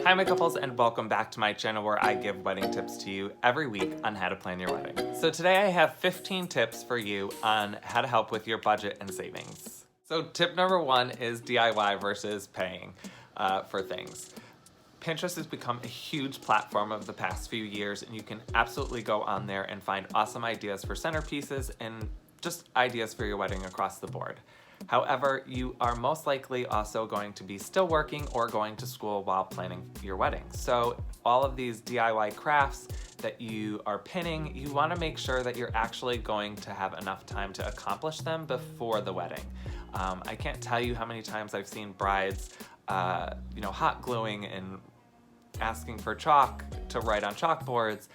Hi my couples, and welcome back to my channel where I give wedding tips to you every week on how to plan your wedding. So today I have 15 tips for you on how to help with your budget and savings. So tip number 1 is DIY versus paying for things. Pinterest has become a huge platform of the past few years, and you can absolutely go on there and find awesome ideas for centerpieces and just ideas for your wedding across the board. However, you are most likely also going to be still working or going to school while planning your wedding. So all of these DIY crafts that you are pinning, you want to make sure that you're actually going to have enough time to accomplish them before the wedding. I can't tell you how many times I've seen brides hot gluing and asking for chalk to write on chalkboards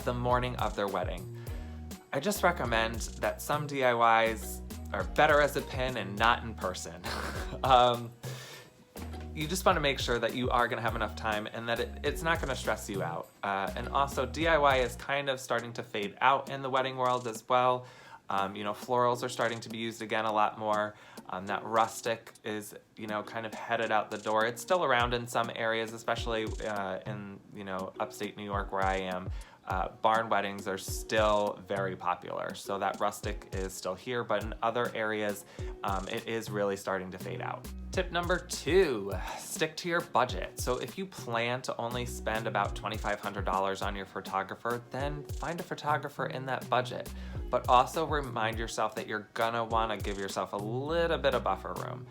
the morning of their wedding. I just recommend that some DIYs are better as a pin and not in person. You just want to make sure that you are going to have enough time and that it's not going to stress you out. And also DIY is kind of starting to fade out in the wedding world as well. Florals are starting to be used again a lot more. That rustic is, kind of headed out the door. It's still around in some areas, especially in, upstate New York where I am. Barn weddings are still very popular, so that rustic is still here, but in other areas, it is really starting to fade out. Tip number 2, stick to your budget. So if you plan to only spend about $2,500 on your photographer, then find a photographer in that budget. But also remind yourself that you're gonna wanna give yourself a little bit of buffer room.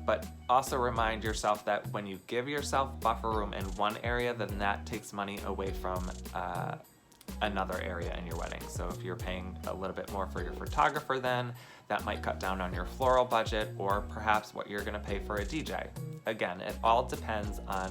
But also remind yourself that when you give yourself buffer room in one area, then that takes money away from another area in your wedding. So if you're paying a little bit more for your photographer, then that might cut down on your floral budget or perhaps what you're gonna pay for a DJ. Again, it all depends on,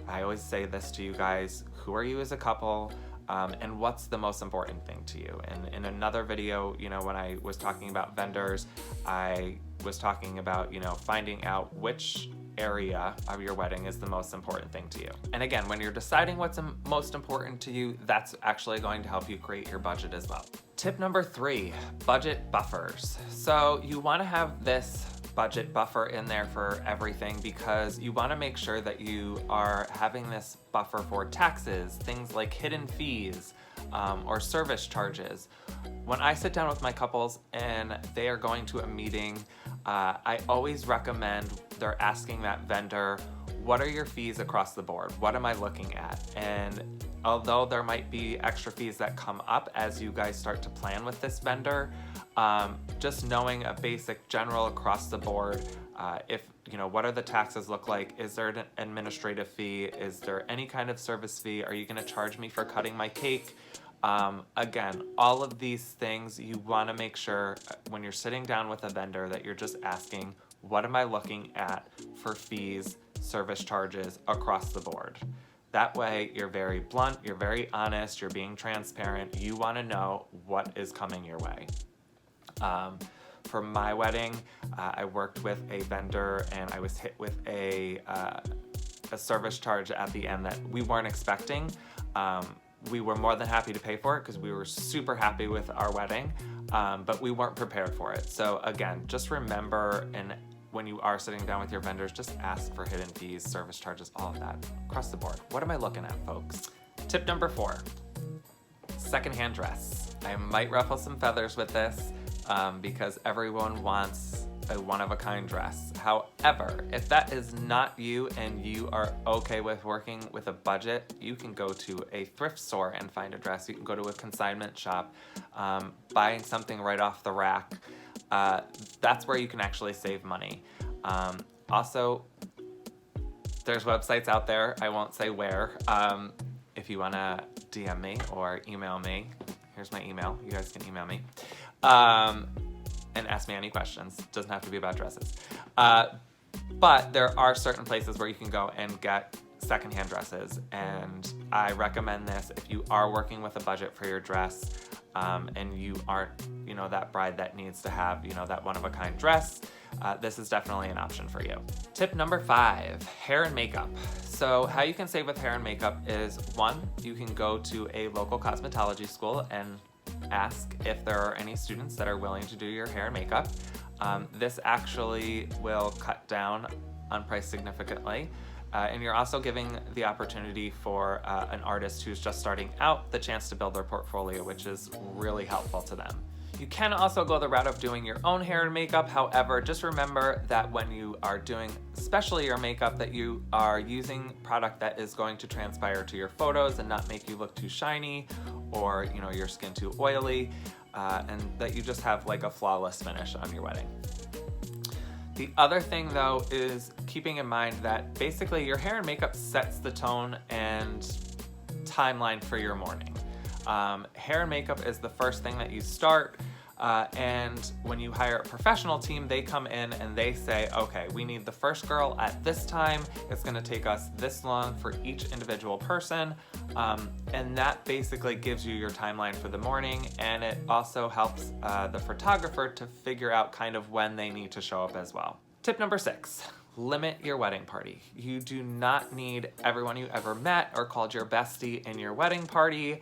I always say this to you guys, who are you as a couple? And what's the most important thing to you? And in another video, when I was talking about vendors, I was talking about, finding out which area of your wedding is the most important thing to you. And again, when you're deciding what's most important to you, that's actually going to help you create your budget as well. Tip number 3, budget buffers. So you want to have this budget buffer in there for everything because you want to make sure that you are having this buffer for taxes, things like hidden fees, or service charges. When I sit down with my couples and they are going to a meeting, I always recommend they're asking that vendor, what are your fees across the board? What am I looking at? And although there might be extra fees that come up as you guys start to plan with this vendor, just knowing a basic general across the board, what are the taxes look like? Is there an administrative fee? Is there any kind of service fee? Are you gonna charge me for cutting my cake? Again, all of these things you wanna make sure when you're sitting down with a vendor that you're just asking, what am I looking at for fees, service charges across the board? That way you're very blunt, you're very honest, you're being transparent, you wanna know what is coming your way. For my wedding, I worked with a vendor and I was hit with a service charge at the end that we weren't expecting. We were more than happy to pay for it because we were super happy with our wedding, but we weren't prepared for it. So again, just remember, and when you are sitting down with your vendors, just ask for hidden fees, service charges, all of that across the board. What am I looking at, folks? Tip number 4, secondhand dress. I might ruffle some feathers with this because everyone wants a one-of-a-kind dress. However, if that is not you and you are okay with working with a budget, you can go to a thrift store and find a dress. You can go to a consignment shop, buying something right off the rack. That's where you can actually save money. Also, there's websites out there, I won't say where, if you wanna DM me or email me. Here's my email, you guys can email me. And ask me any questions. Doesn't have to be about dresses. But there are certain places where you can go and get secondhand dresses. And I recommend this if you are working with a budget for your dress and you aren't, that bride that needs to have, that one-of-a-kind dress. This is definitely an option for you. Tip number 5, hair and makeup. So how you can save with hair and makeup is 1, you can go to a local cosmetology school and ask if there are any students that are willing to do your hair and makeup. This actually will cut down on price significantly. And you're also giving the opportunity for an artist who's just starting out the chance to build their portfolio, which is really helpful to them. You can also go the route of doing your own hair and makeup. However, just remember that when you are doing especially your makeup, that you are using product that is going to transpire to your photos and not make you look too shiny or your skin too oily, and that you just have like a flawless finish on your wedding. The other thing though is keeping in mind that basically your hair and makeup sets the tone and timeline for your morning. Hair and makeup is the first thing that you start, and when you hire a professional team, they come in and they say, okay, we need the first girl at this time. It's gonna take us this long for each individual person. And that basically gives you your timeline for the morning, and it also helps the photographer to figure out kind of when they need to show up as well. Tip number 6. Limit your wedding party. You do not need everyone you ever met or called your bestie in your wedding party.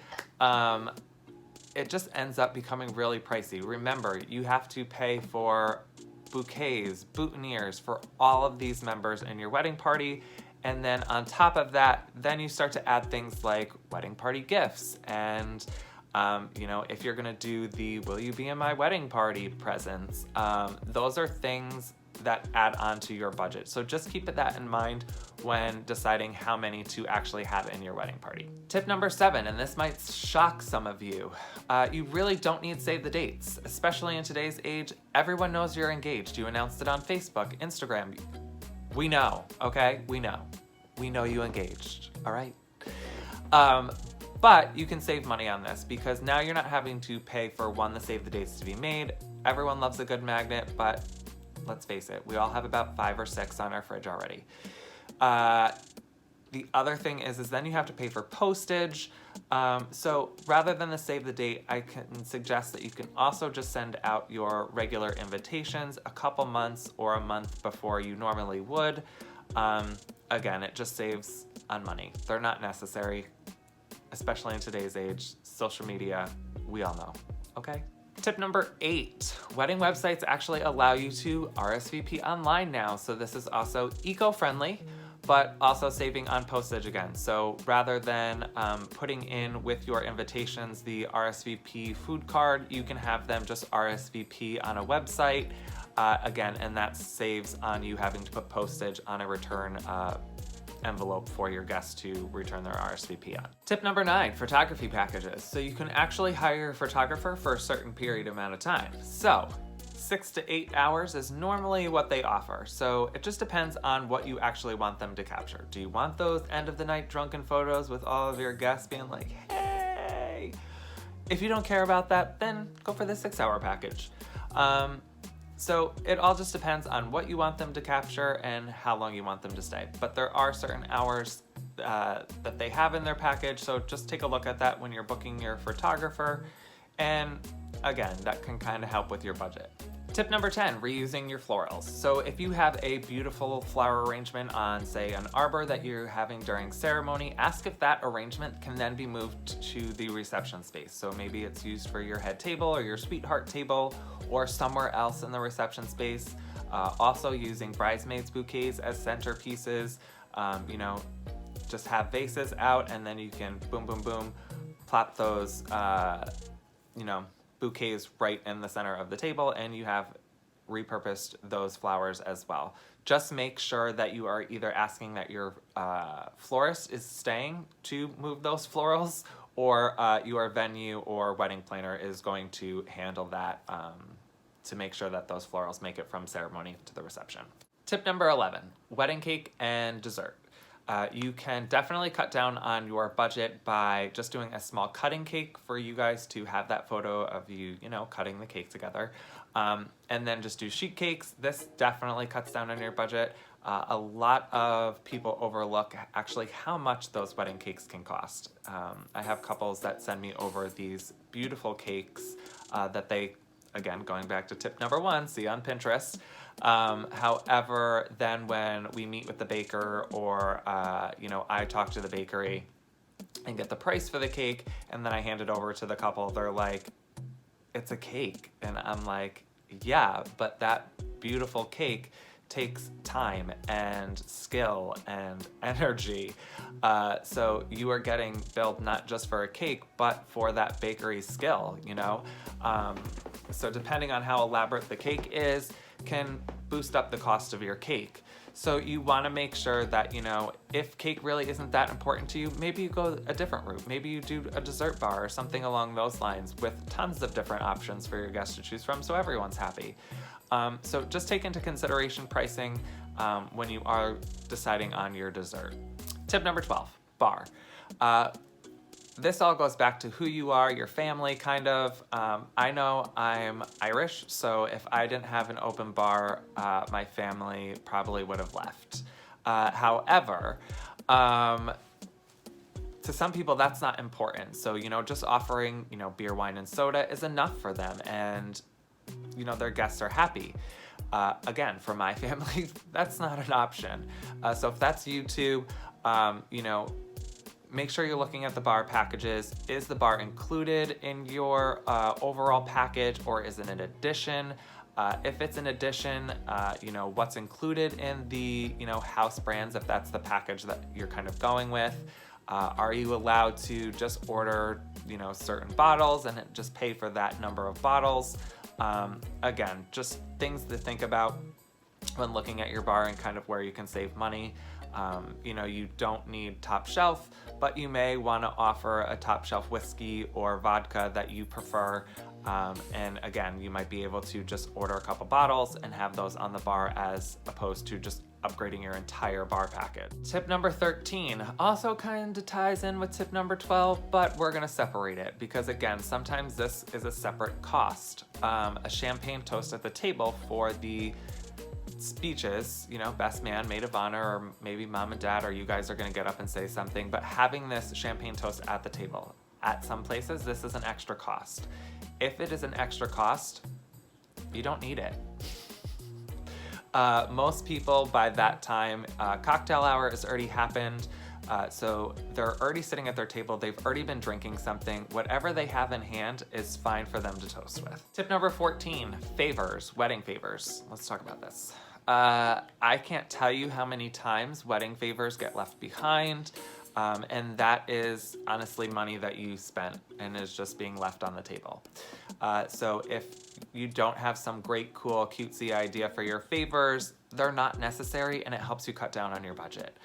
It just ends up becoming really pricey. Remember, you have to pay for bouquets, boutonnieres for all of these members in your wedding party. And then on top of that, then you start to add things like wedding party gifts and if you're gonna do the will you be in my wedding party presents, those are things that add on to your budget. So just keep that in mind when deciding how many to actually have in your wedding party. Tip number 7, and this might shock some of you, you really don't need save the dates, especially in today's age. Everyone knows you're engaged. You announced it on Facebook, Instagram. We know, okay? We know you engaged, all right? But you can save money on this because now you're not having to pay for the save the dates to be made. Everyone loves a good magnet, but let's face it, we all have about 5 or 6 on our fridge already. The other thing is then you have to pay for postage. So rather than the save the date, I can suggest that you can also just send out your regular invitations a couple months or a month before you normally would. Again, it just saves on money. They're not necessary, especially in today's age. Social media, we all know, okay? Tip number 8, wedding websites actually allow you to RSVP online now. So this is also eco-friendly, but also saving on postage again. So rather than putting in with your invitations the RSVP food card, you can have them just RSVP on a website. Again, and that saves on you having to put postage on a return envelope for your guests to return their RSVP on. Tip number 9, photography packages. So you can actually hire a photographer for a certain period amount of time. So 6 to 8 hours is normally what they offer. So it just depends on what you actually want them to capture. Do you want those end of the night drunken photos with all of your guests being like, hey? If you don't care about that, then go for the 6-hour package. So it all just depends on what you want them to capture and how long you want them to stay. But there are certain hours that they have in their package, so just take a look at that when you're booking your photographer. And again, that can kind of help with your budget. Tip number 10, reusing your florals. So if you have a beautiful flower arrangement on, say, an arbor that you're having during ceremony, ask if that arrangement can then be moved to the reception space. So maybe it's used for your head table or your sweetheart table or somewhere else in the reception space. Also using bridesmaids bouquets as centerpieces. Just have vases out and then you can boom, boom, boom, plop those, bouquets right in the center of the table, and you have repurposed those flowers as well. Just make sure that you are either asking that your florist is staying to move those florals, or your venue or wedding planner is going to handle that to make sure that those florals make it from ceremony to the reception. Tip number 11, wedding cake and dessert. You can definitely cut down on your budget by just doing a small cutting cake for you guys to have that photo of you, cutting the cake together. And then just do sheet cakes. This definitely cuts down on your budget. A lot of people overlook actually how much those wedding cakes can cost. I have couples that send me over these beautiful cakes that they, again, going back to tip number 1, see on Pinterest. However, then when we meet with the baker or, I talk to the bakery and get the price for the cake, and then I hand it over to the couple, they're like, it's a cake. And I'm like, yeah, but that beautiful cake takes time and skill and energy. So you are getting billed not just for a cake, but for that bakery skill, you know? So depending on how elaborate the cake is, can boost up the cost of your cake. So you want to make sure that, you know, if cake really isn't that important to you, maybe you go a different route. Maybe you do a dessert bar or something along those lines with tons of different options for your guests to choose from so everyone's happy. So just take into consideration pricing when you are deciding on your dessert. Tip number 12, bar. This all goes back to who you are, your family, kind of. I know I'm Irish, so if I didn't have an open bar, my family probably would have left. However, to some people that's not important. So, you know, just offering, you know, beer, wine, and soda is enough for them, and, you know, their guests are happy. Again, for my family, that's not an option. So if that's you too, you know, make sure you're looking at the bar packages. Is the bar included in your overall package, or is it an addition? If it's an addition, you know, what's included in the, you know, house brands, if that's the package that you're kind of going with. Are you allowed to just order, you know, certain bottles and just pay for that number of bottles? Again, just things to think about when looking at your bar and kind of where you can save money. You know, you don't need top shelf, but you may want to offer a top shelf whiskey or vodka that you prefer. And again, you might be able to just order a couple bottles and have those on the bar as opposed to just upgrading your entire bar package. Tip number 13 also kind of ties in with tip number 12, but we're gonna separate it because again, sometimes this is a separate cost. A champagne toast at the table for the speeches, you know, best man, maid of honor, or maybe mom and dad, or you guys are gonna get up and say something, but having this champagne toast at the table, at some places, this is an extra cost. If it is an extra cost, you don't need it. Most people by that time, cocktail hour has already happened. So they're already sitting at their table, they've already been drinking something. Whatever they have in hand is fine for them to toast with. Tip number 14, favors, wedding favors. Let's talk about this. I can't tell you how many times wedding favors get left behind. And that is honestly money that you spent and is just being left on the table. So if you don't have some great, cool, cutesy idea for your favors, they're not necessary and it helps you cut down on your budget.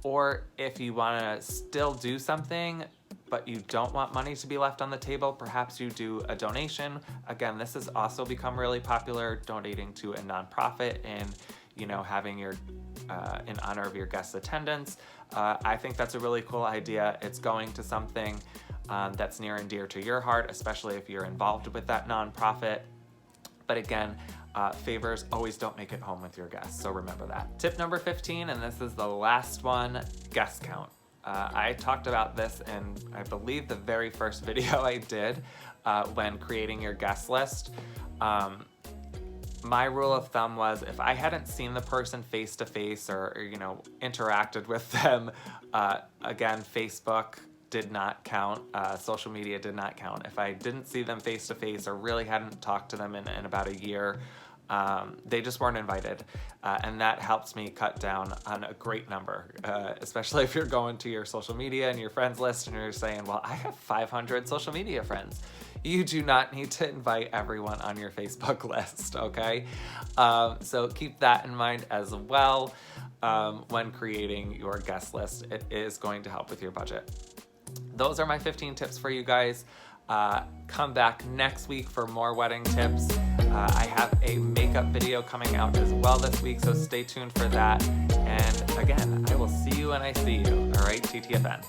Or if you wanna still do something, but you don't want money to be left on the table, perhaps you do a donation. Again, this has also become really popular, donating to a nonprofit and, you know, having your, in honor of your guest attendance. I think that's a really cool idea. It's going to something that's near and dear to your heart, especially if you're involved with that nonprofit. But again, favors always don't make it home with your guests, so remember that. Tip number 15, and this is the last one, guest count. I talked about this in, I believe, the very first video I did when creating your guest list. My rule of thumb was if I hadn't seen the person face to face or, you know, interacted with them, again, Facebook did not count, social media did not count. If I didn't see them face to face or really hadn't talked to them in about a year, they just weren't invited. And that helps me cut down on a great number, especially if you're going to your social media and your friends list and you're saying, well, I have 500 social media friends. You do not need to invite everyone on your Facebook list, okay? So keep that in mind as well when creating your guest list. It is going to help with your budget. Those are my 15 tips for you guys. Come back next week for more wedding tips. I have a makeup video coming out as well this week, so stay tuned for that. And again, I will see you when I see you. All right, TTFN.